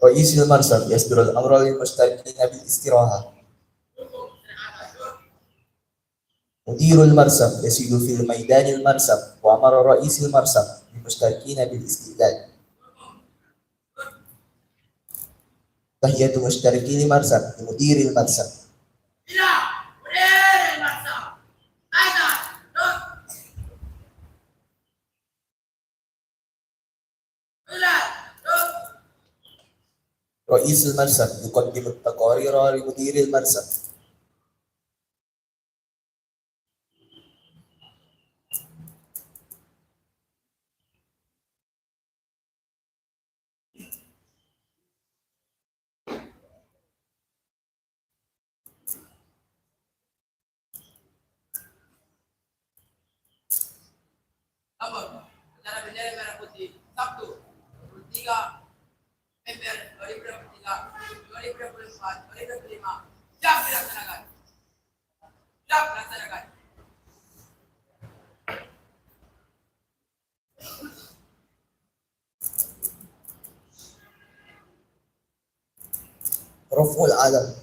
رئيس المرصد يصدر الأمر للمشتركين بالاستراحة. مدير المرصد يسير في ميدان المرصد وأمر رئيس المرصد للمشتركين بالاستئذان. تحية مشتركي المرصد لمدير المرصد. رئيس المرصد يقدم التقارير لمدير المرصد. Acara bendera merah putih Sabtu 23 November 2023 2024 2025 siap dilaksanakan. Siap dilaksanakan. رفع العلم.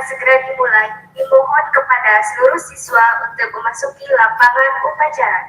segera dimulai. Dimohon kepada seluruh siswa untuk memasuki lapangan upacara.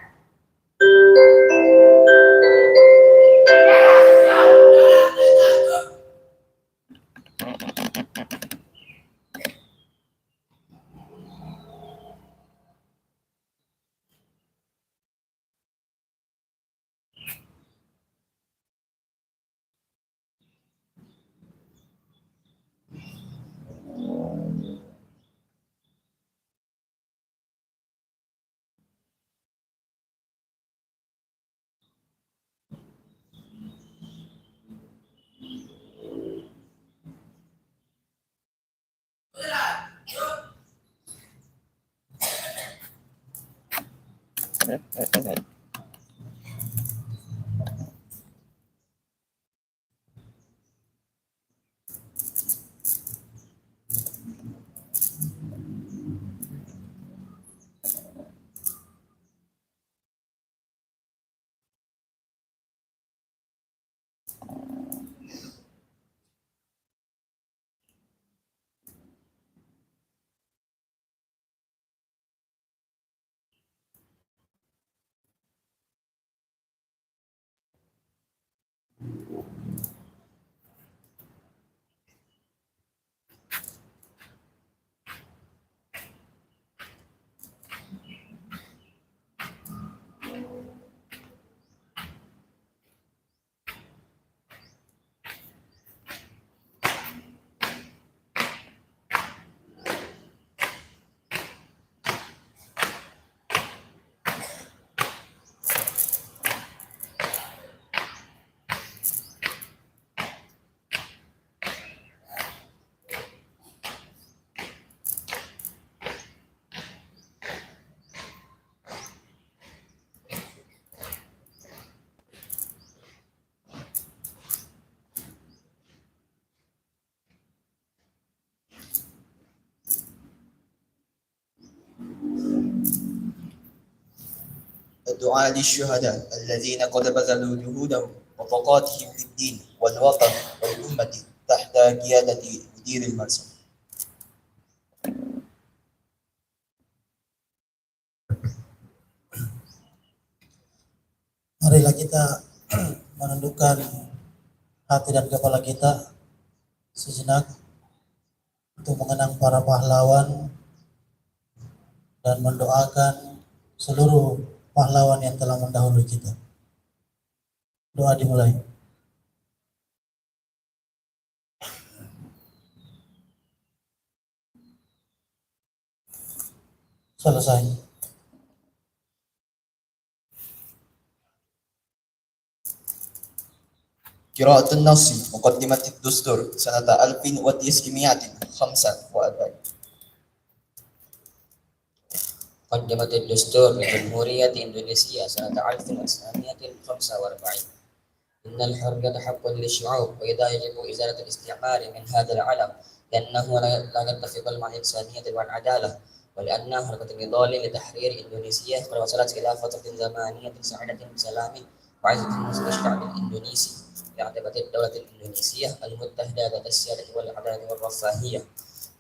الدعاء للشهداء الذين قد بذلوا جهودهم وطاقاتهم للدين والوطن والأمة تحت قيادة مدير المرسم. Marilah kita menundukkan hati dan kepala kita sejenak untuk mengenang para pahlawan dan mendoakan seluruh pahlawan yang telah mendahului kita. Doa dimulai. Selesai. قراءة النص مقدمة الدستور سنة 1945. قدمت الدستور لجمهورية إندونيسيا سنة 1945. إن الحرية حق للشعوب وإذا يجب إزالة الاستعمار من هذا العالم لأنه لا يتفق مع الإنسانية والعدالة ولأنها حركة نضال لتحرير إندونيسيا قد وصلت إلى فترة زمانية سعيدة بسلام وعزة نصر الشعب الإندونيسي باعتبار الدولة الإندونيسية المتحدة ذات السيادة والعدالة والرفاهية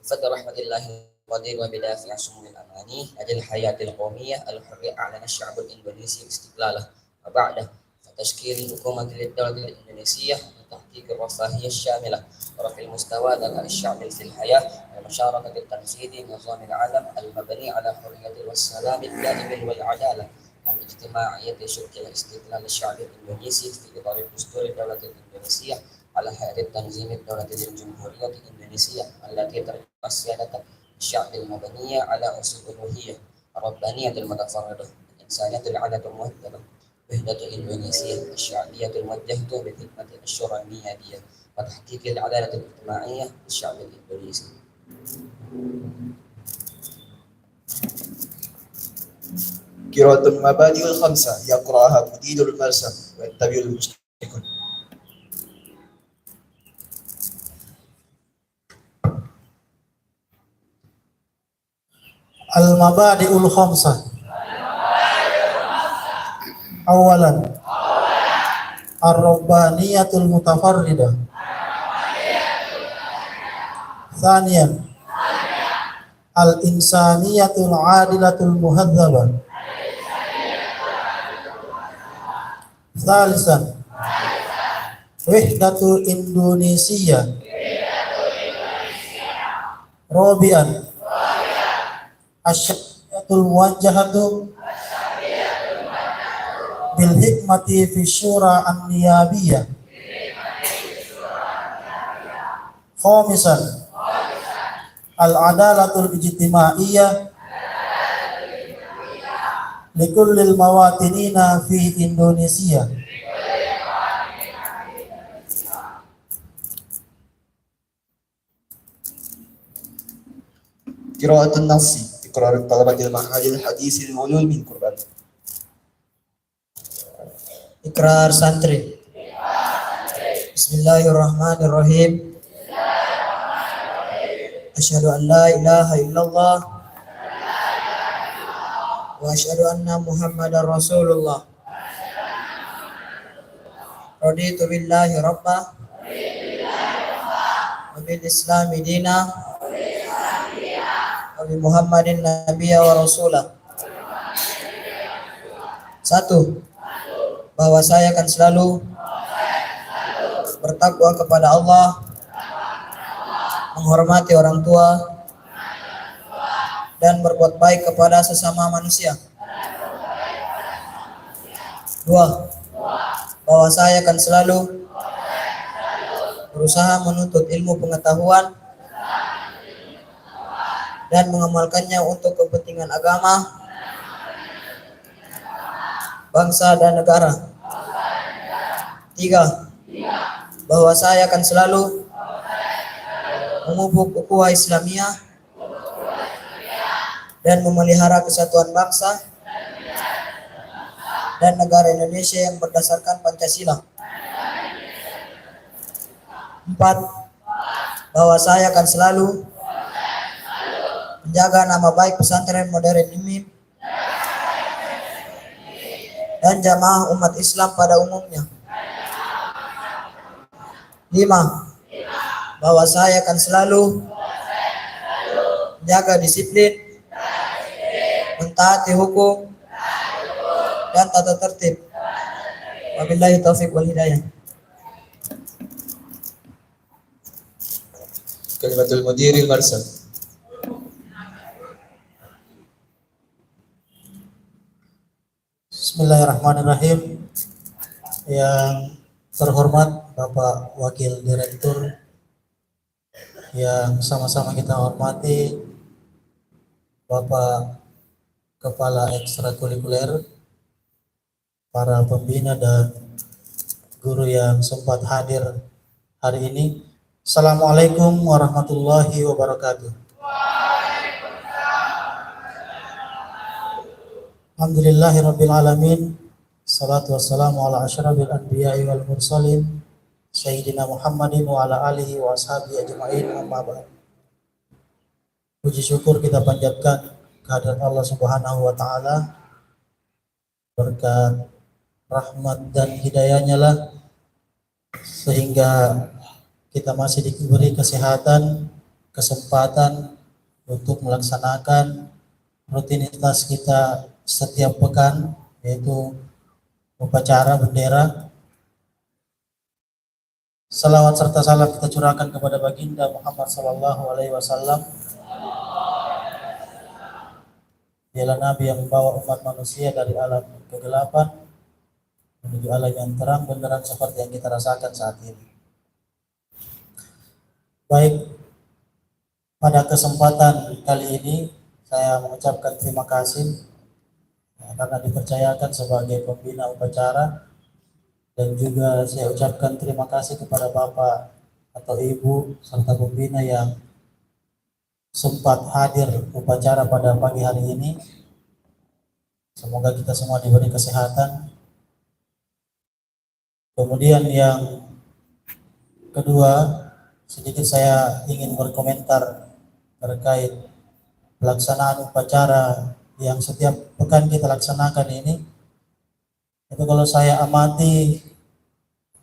بفضل رحمة الله القدير وبدافع سمو الأماني أجل الحياة القومية الحرية أعلن الشعب الإندونيسي استقلاله وبعده فتشكيل حكومة للدولة الإندونيسية لتحقيق الرفاهية الشاملة ورفع المستوى ذات الشعب في الحياة ومشاركة التنفيذ نظام العالم المبني على الحرية والسلام الدائم والعدالة الاجتماعية شكل استقلال الشعب الإندونيسي في إطار دستور الدولة الإندونيسية على هيئة تنظيم الدولة الجمهورية الإندونيسية التي ترفع سيادة الشعب المبنية على أصول الألوهية الربانية المتفردة الإنسانية العدالة المهذبة وحدة إندونيسيا الشعبية الموجهة بخدمة الشورى الميادية وتحقيق العدالة الاجتماعية للشعب الإندونيسي. قراءة المبادئ الخمسة يقرأها مدير المرسم ويتبع المشتركون. Al-mabadi'ul khamsah. Awalan, ar-rabbaniyatul mutafarridah. Thaniyan, al-insaniyatul adilatul muhadzabah. Thalisan, wahdatul Indonesia. Rabi'an, asyariyatul muwajjahatu bil hikmati fi syura an-niyabiyah. Khamisan, al-adalatul ijtimaiyah likullil mawatinina fi Indonesia. قراءة النص إقرار الطلبة المعهد الحديث المولود من قربان. Ikrar santri. Bismillahirrahmanirrahim. Asyhadu an la ilaha illallah wa asyhadu anna Muhammadar Rasulullah. Raditu billahi rabba wa bil islami dina wa bi Muhammadin nabiyya wa rasulah. 1. Bahwa saya akan selalu bertakwa kepada Allah, menghormati orang tua, dan berbuat baik kepada sesama manusia. 2. Bahwa saya akan selalu berusaha menuntut ilmu pengetahuan dan mengamalkannya untuk kepentingan agama, bangsa, dan negara. 3. Bahwa saya akan selalu memupuk ukhuwah Islamiyah dan memelihara kesatuan bangsa dan negara Indonesia yang berdasarkan Pancasila. 4. Bahwa saya akan selalu menjaga nama baik pesantren modern ini dan jamaah umat Islam pada umumnya. 5. Bahwa saya akan selalu menjaga disiplin, mentaati hukum, dan tata tertib. Wabillahi taufiq wal hidayah. Kalimatul Mudiril Marsab. Bismillahirrahmanirrahim. Yang terhormat Bapak Wakil Direktur, yang sama-sama kita hormati Bapak Kepala Ekstrakurikuler, para pembina dan guru yang sempat hadir hari ini. Assalamualaikum warahmatullahi wabarakatuh. Alhamdulillahirabbil alamin. Salatu wassalamu ala asyrafil anbiya'i wal mursalin Sayyidina Muhammadin wa ala alihi wa ashabihi ajma'in, amma ba'd. Puji syukur kita panjatkan kehadirat Allah Subhanahu wa taala. Berkat rahmat dan hidayahnya lah sehingga kita masih diberi kesehatan, kesempatan untuk melaksanakan rutinitas kita setiap pekan, yaitu upacara bendera. Salawat serta salam kita curahkan kepada baginda Muhammad sallallahu alaihi wasallam. Dialah Nabi yang membawa umat manusia dari alam kegelapan menuju alam yang terang benderang seperti yang kita rasakan saat ini. Baik, pada kesempatan kali ini saya mengucapkan terima kasih karena dipercayakan sebagai pembina upacara, dan juga saya ucapkan terima kasih kepada Bapak atau Ibu serta pembina yang sempat hadir upacara pada pagi hari ini. Semoga kita semua diberi kesehatan. Kemudian yang kedua, sedikit saya ingin berkomentar terkait pelaksanaan upacara yang setiap pekan kita laksanakan ini. Itu kalau saya amati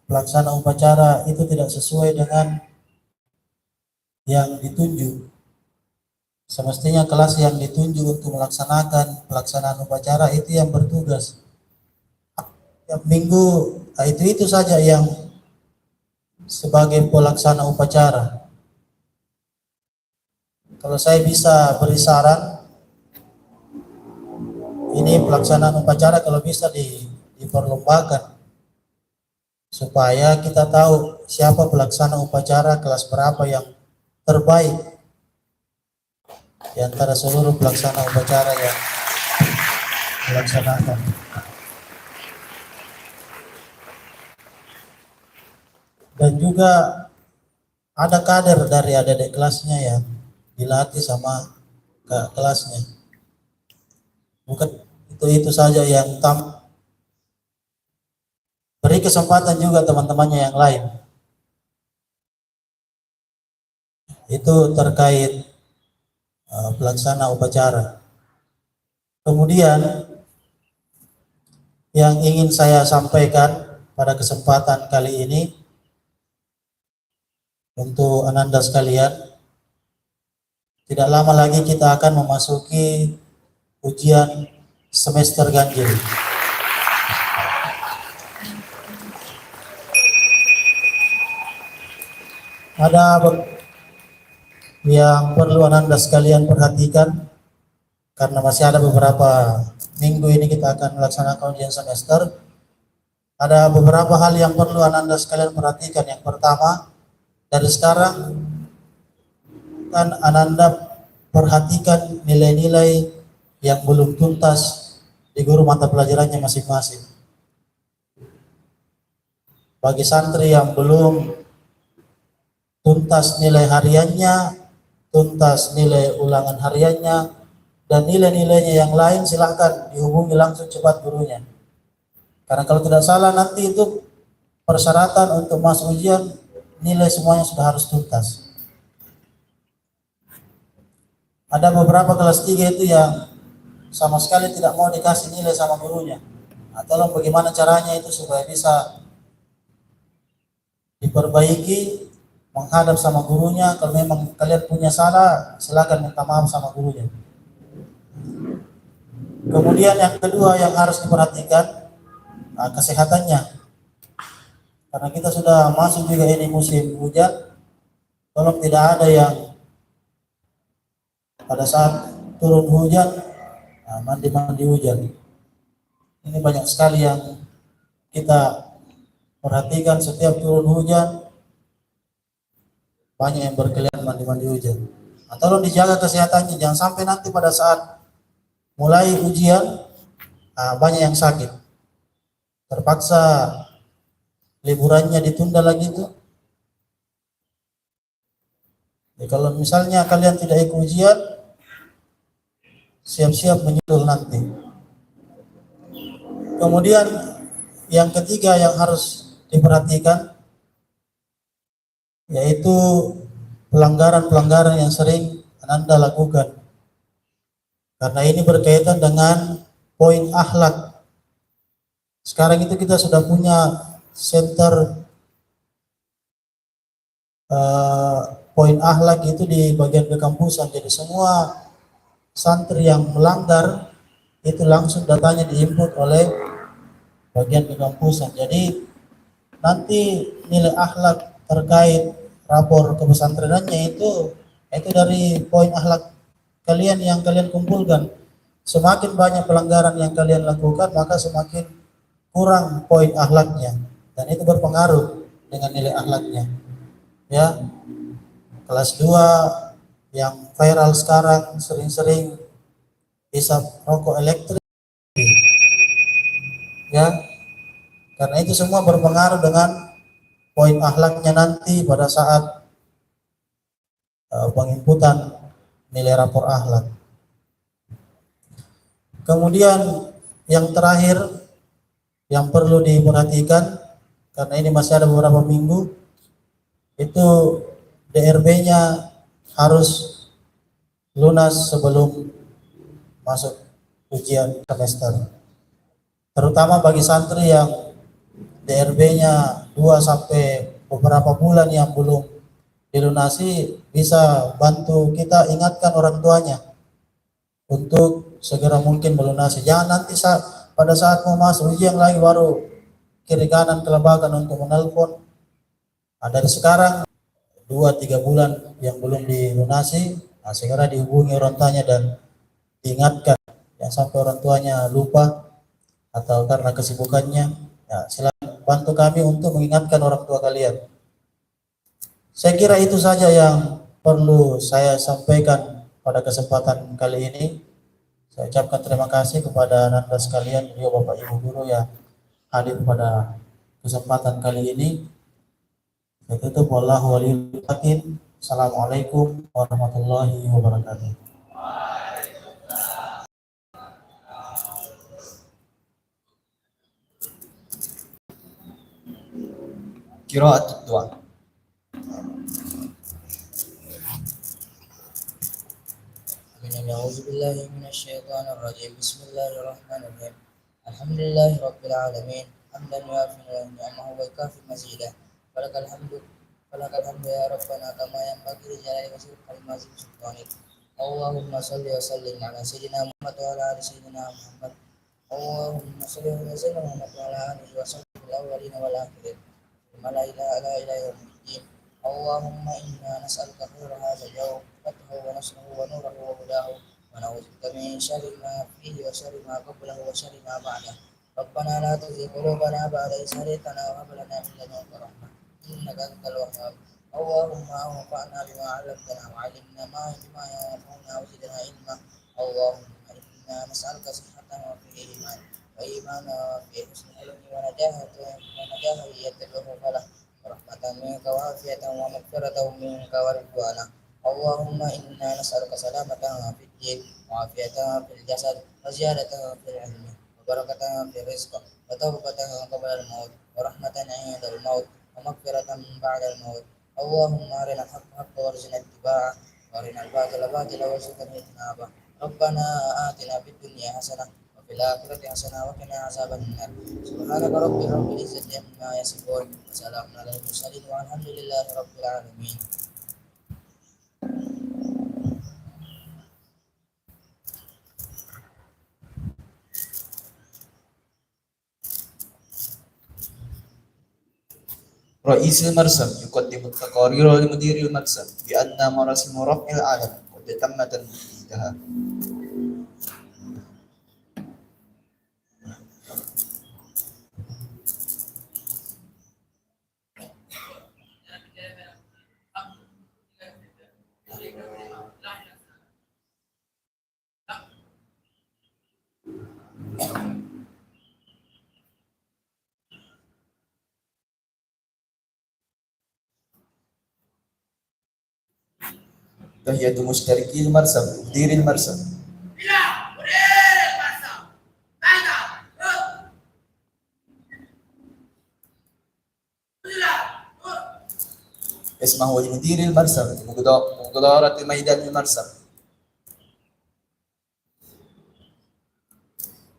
pelaksanaan upacara itu tidak sesuai dengan yang ditunjuk. Semestinya kelas yang ditunjuk untuk melaksanakan pelaksanaan upacara itu yang bertugas. Tiap minggu itu saja yang sebagai pelaksana upacara. Kalau saya bisa beri saran, ini pelaksanaan upacara kalau bisa diperlombakan supaya kita tahu siapa pelaksana upacara kelas berapa yang terbaik di antara seluruh pelaksana upacara yang melaksanakan. Dan juga ada kader dari adik-adik kelasnya yang dilatih sama ke kelasnya. Bukan itu saja yang Beri kesempatan juga teman-temannya yang lain. Itu terkait pelaksana upacara. Kemudian yang ingin saya sampaikan pada kesempatan kali ini untuk Ananda sekalian, tidak lama lagi kita akan memasuki ujian semester ganjil. Ada yang perlu Ananda sekalian perhatikan, karena masih ada beberapa minggu ini kita akan melaksanakan ujian semester. Ada beberapa hal yang perlu Ananda sekalian perhatikan. Yang pertama, dari sekarang kan Ananda perhatikan nilai-nilai yang belum tuntas di guru mata pelajarannya masing-masing. Bagi santri yang belum tuntas nilai hariannya, tuntas nilai ulangan hariannya, dan nilai-nilainya yang lain, silahkan dihubungi langsung cepat gurunya. Karena kalau tidak salah nanti itu persyaratan untuk masuk ujian, nilai semuanya sudah harus tuntas. Ada beberapa kelas 3 itu yang sama sekali tidak mau dikasih nilai sama gurunya. Nah, tolong bagaimana caranya itu supaya bisa diperbaiki, menghadap sama gurunya. Kalau memang kalian punya salah, silakan minta maaf sama gurunya. Kemudian yang kedua yang harus diperhatikan, kesehatannya. Karena kita sudah masuk juga ini musim hujan, tolong tidak ada yang pada saat turun hujan mandi-mandi hujan. Ini banyak sekali yang kita perhatikan, setiap turun hujan banyak yang berkeliaran mandi-mandi hujan. Nah, tolong dijaga kesehatannya, jangan sampai nanti pada saat mulai ujian banyak yang sakit, terpaksa liburannya ditunda lagi tuh. Ya, kalau misalnya kalian tidak ikut ujian, siap-siap menyusul nanti. Kemudian yang ketiga yang harus diperhatikan, yaitu pelanggaran-pelanggaran yang sering Anda lakukan. Karena ini berkaitan dengan poin akhlak. Sekarang itu kita sudah punya center poin akhlak itu di bagian kekampusan. Jadi semua santri yang melanggar itu langsung datanya diinput oleh bagian kekampusan. Jadi nanti nilai akhlak terkait rapor kepesantrenannya itu dari poin akhlak kalian yang kalian kumpulkan. Semakin banyak pelanggaran yang kalian lakukan, maka semakin kurang poin akhlaknya, dan itu berpengaruh dengan nilai akhlaknya. Ya, kelas 2 yang viral sekarang sering-sering hisap rokok elektrik, ya, karena itu semua berpengaruh dengan poin akhlaknya nanti pada saat penginputan nilai rapor akhlak. Kemudian yang terakhir yang perlu diperhatikan, karena ini masih ada beberapa minggu, itu DRB-nya harus lunas sebelum masuk ujian semester. Terutama bagi santri yang DRB-nya 2 sampai beberapa bulan yang belum dilunasi, bisa bantu kita ingatkan orang tuanya untuk segera mungkin melunasi. Jangan nanti pada saat mau masuk ujian lagi baru kiri kanan kelebakan untuk menelpon. Dari sekarang 2-3 bulan yang belum dilunasi, segera dihubungi orang tuanya dan diingatkan. Jangan sampai orang tuanya lupa atau karena kesibukannya. Ya, silakan bantu kami untuk mengingatkan orang tua kalian. Saya kira itu saja yang perlu saya sampaikan pada kesempatan kali ini. Saya ucapkan terima kasih kepada Anda sekalian, juga Bapak Ibu guru yang hadir pada kesempatan kali ini. Saya tutup, wallahu waliyul muttaqin. Assalamualaikum warahmatullahi wabarakatuh. قراءة الدعاء. أعوذ بالله من الشيطان الرجيم. بسم الله الرحمن الرحيم. الحمد لله رب العالمين حمدا يوافي نعمه ويكافي مزيدا. فلك الحمد يا ربنا كما ينبغي لجلال وجهك المعز سلطانك. اللهم صل وسلم على سيدنا محمد وعلى آل سيدنا محمد. اللهم صل وسلم على محمد وعلى آله وصحبه الأولين والآخرين ثم لا إله إلا يوم الدين. اللهم إنا نسألك خير هذا اليوم فتحه ونصره ونوره وهداه ونعوذ بك من شر ما فيه وشر ما قبله وشر ما بعده. ربنا لا تزغ قلوبنا بعد إذ هديتنا وهب لنا من لدنك رحمة إنك أنت الوهاب. اللهم انفعنا بما علمتنا وعلمنا بما ينفعنا وزدنا علما. اللهم إنا نسألك صحة وفي إيمان وإيمانا وفي حسن علم ونجاة يتبعه فله ورحمة منك وعافية ومغفرة منك ورضوانا. اللهم إنا نسألك سلامة في الدين وعافية في الجسد وزيادة في العلم وبركة في الرزق وتوبة قبل الموت ورحمة عند الموت ومغفرة بعد الموت. اللهم أرنا الحق حقا وارزقنا اتباعه وأرنا الباطل باطلا وارزقنا اجتنابه. ربنا آتنا في الدنيا حسنة وفي الآخرة حسنة وقنا عذاب النار. سبحانك رب العزة عما يصفون وسلام على المرسلين والحمد لله رب العالمين. رئيس المرسم يقدم التقارير لمدير المرسم بأن مراسم رفع العلم قد تم تنفيذها. تحية مشتركي المرسم مدير المرسم. اسمه لمدير المرسم مقدارة ميدان المرسم.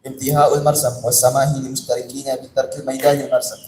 انتهاء المرسم والسماح للمشتركين بترك ميدان المرسم.